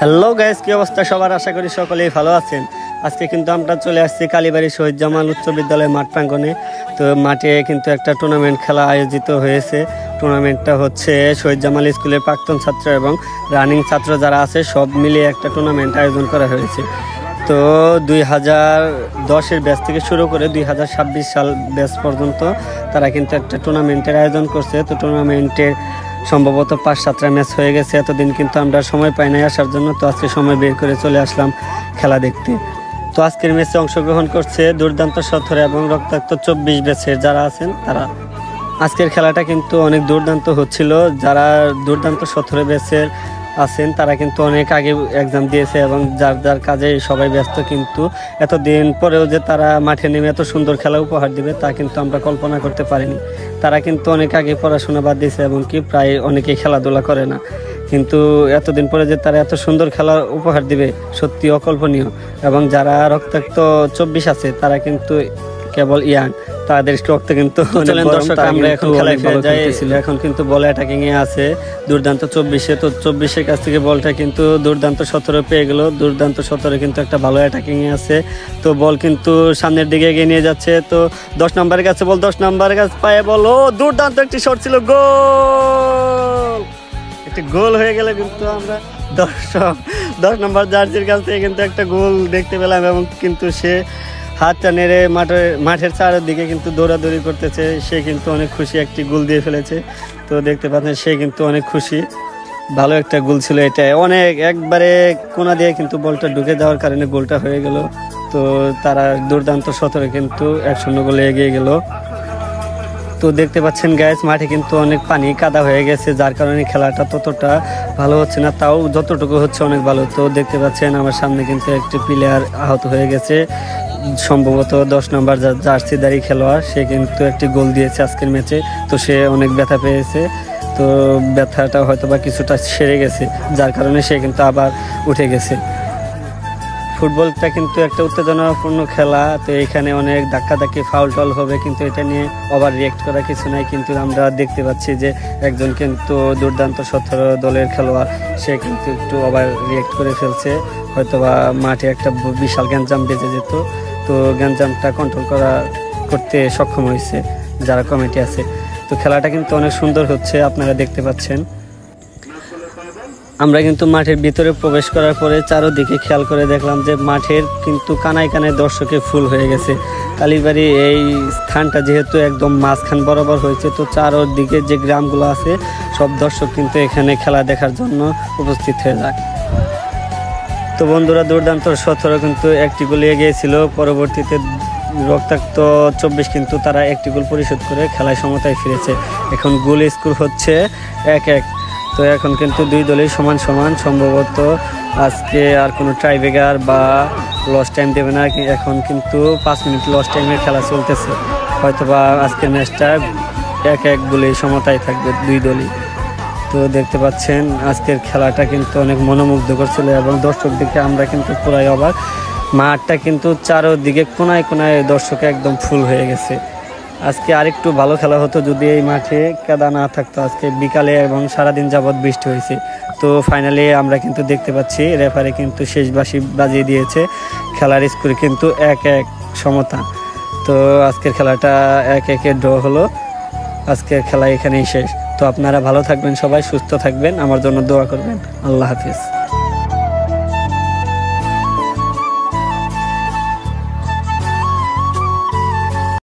Hello guys, কি অবস্থা সবার? আশা করি সকলেই ভালো আছেন। আজকে কিন্তু আমরা চলে আসছি কালীবাড়ি শহীদ জামাল উচ্চ বিদ্যালয় মাঠ প্রাঙ্গণে। তো মাঠে কিন্তু একটা টুর্নামেন্ট খেলা আয়োজিত হয়েছে। টুর্নামেন্টটা হচ্ছে শহীদ জামাল স্কুলের প্রাক্তন ছাত্র এবং রানিং ছাত্র যারা আছে সব মিলিয়ে একটা টুর্নামেন্ট আয়োজন করা হয়েছে। তো 2010-এর ব্যাচ থেকে শুরু করে 2026 সাল ব্যাচ পর্যন্ত তারা কিন্তু একটা টুর্নামেন্টের আয়োজন করছে। তো টুর্নামেন্টের সম্ভবত 5-7টা ম্যাচ হয়ে গেছে। এতদিন কিন্তু আমরা সময় পাই নাই আসার জন্য, তো আজকে সময় বের করে চলে আসলাম খেলা দেখতে। তো আজকের ম্যাচে অংশগ্রহণ করছে দুর্দান্ত 17 এবং রক্তাক্ত 24 ব্যাচের যারা আছেন তারা। আজকের খেলাটা কিন্তু অনেক দুর্দান্ত হচ্ছিল। যারা দুর্দান্ত 17 ব্যাচের আছেন তারা কিন্তু অনেক আগে এক্সাম দিয়েছে এবং যার যার কাজে সবাই ব্যস্ত, কিন্তু এতদিন পরেও যে তারা মাঠে নেমে এত সুন্দর খেলা উপহার দিবে তা কিন্তু আমরা কল্পনা করতে পারিনি। তারা কিন্তু অনেক আগে পড়াশোনা বাদ দিয়েছে এবং কি প্রায় অনেকেই খেলাধুলা করে না, কিন্তু এতদিন পরে যে তারা এত সুন্দর খেলা উপহার দিবে সত্যি অকল্পনীয়। এবং যারা রক্তাক্ত 24 আছে তারা কিন্তু কেবল ইয়াং, তাদের রক্ত কিন্তু আমরা এখন খেলায় ফিরে যাই। এখন কিন্তু বল অ্যাটাকিং এ আছে দুর্দান্ত 24-এ। তো 24-এর কাছ থেকে বলটা কিন্তু দুর্দান্ত 17 পেয়ে গেল। দুর্দান্ত 17 কিন্তু একটা ভালো অ্যাটাকিং এ আছে। তো বল কিন্তু সামনের দিকে এগিয়ে নিয়ে যাচ্ছে। তো 10 নম্বরের কাছে বল, 10 নম্বরের কাছে পায়ে বল, ও দুর্দান্ত একটি শট ছিল, গোল! একটি গোল হয়ে গেলে কিন্তু আমরা 10 নম্বর জার্সির কাছ থেকে কিন্তু একটা গোল দেখতে পেলাম এবং কিন্তু সে হাতটা নেড়ে মাঠের চারদিকে কিন্তু দৌড়াদৌড়ি করতেছে। সে কিন্তু অনেক খুশি, একটি গোল দিয়ে ফেলেছে। তো দেখতে পাচ্ছেন সে কিন্তু অনেক খুশি, ভালো একটা গোল ছিল এটা। অনেক একবারে কোনা দিয়ে কিন্তু বলটা ঢুকে যাওয়ার কারণে গোলটা হয়ে গেল। তো তারা দুর্দান্ত 17 কিন্তু 1-0 গোলে এগিয়ে গেল। তো দেখতে পাচ্ছেন গাইস, মাঠে কিন্তু অনেক পানি কাদা হয়ে গেছে, যার কারণে খেলাটা ততটা ভালো হচ্ছে না, তাও যতটুকু হচ্ছে অনেক ভালো। তো দেখতে পাচ্ছেন আমার সামনে কিন্তু একটি প্লেয়ার আহত হয়ে গেছে, সম্ভবত 10 নম্বর জার্সিদারি খেলোয়াড়। সে কিন্তু একটি গোল দিয়েছে আজকের ম্যাচে। তো সে অনেক ব্যথা পেয়েছে, তো ব্যথাটা হয়তো বা কিছুটা সেরে গেছে, যার কারণে সে কিন্তু আবার উঠে গেছে। ফুটবলটা কিন্তু একটা উত্তেজনাপূর্ণ খেলা। তো এখানে অনেক ধাক্কাধাক্কি ফাউল টল হবে, কিন্তু এটা নিয়ে ওভার রিয়েক্ট করা কিছু নাই। কিন্তু আমরা দেখতে পাচ্ছি যে একজন কিন্তু দুর্দান্ত 17 দলের খেলোয়াড়, সে কিন্তু একটু ওভার রিয়েক্ট করে ফেলছে। হয়তোবা মাঠে একটা বিশাল গ্যাঞ্জাম বেজে যেত, তো গ্যাঞ্জামটা কন্ট্রোল করতে সক্ষম হয়েছে যারা কমিটি আছে। তো খেলাটা কিন্তু অনেক সুন্দর হচ্ছে, আপনারা দেখতে পাচ্ছেন। আমরা কিন্তু মাঠের ভিতরে প্রবেশ করার পরে চারোদিকে খেয়াল করে দেখলাম যে মাঠের কিন্তু কানায় কানায় দর্শকে ফুল হয়ে গেছে। কালীবাড়ি এই স্থানটা যেহেতু একদম মাঝখান বরাবর হয়েছে, তো চারোদিকে যে গ্রামগুলো আছে সব দর্শক কিন্তু এখানে খেলা দেখার জন্য উপস্থিত হয়ে যায়। তো বন্ধুরা, দুর্দান্ত 17 কিন্তু একটি গোল এগিয়েছিল। পরবর্তীতে রক্তাক্ত 24 কিন্তু তারা একটি গোল পরিশোধ করে খেলায় সমতায় ফিরেছে। এখন গোল স্কোর হচ্ছে 1-1। তো এখন কিন্তু দুই দলই সমান সমান। সম্ভবত আজকে আর কোনো ট্রাইব্রেকার বা লস টাইম দেবে না। এখন কিন্তু 5 মিনিট লস টাইমের খেলা চলতেছে। হয়তোবা আজকের ম্যাচটা 1-1 গোলে সমতায় থাকবে দুই দলই। তো দেখতে পাচ্ছেন আজকের খেলাটা কিন্তু অনেক মনোমুগ্ধকর ছিল এবং দর্শক দিকে আমরা কিন্তু পুরাই অবাক। মাঠটা কিন্তু চারোদিকে কোনায় কোনায় দর্শকে একদম ফুল হয়ে গেছে। আজকে আরেকটু ভালো খেলা হতো যদি এই মাঠে কাদা না থাকতো। আজকে বিকালে এবং সারাদিন যাবৎ বৃষ্টি হয়েছে। তো ফাইনালি আমরা কিন্তু দেখতে পাচ্ছি রেফারি কিন্তু শেষ বাঁশি বাজিয়ে দিয়েছে। খেলার স্কোর কিন্তু 1-1 সমতা। তো আজকের খেলাটা 1-1 ড্র হলো। আজকের খেলা এখানেই শেষ। তো আপনারা ভালো থাকবেন, সবাই সুস্থ থাকবেন, আমার জন্য দোয়া করবেন। আল্লাহ হাফিজ।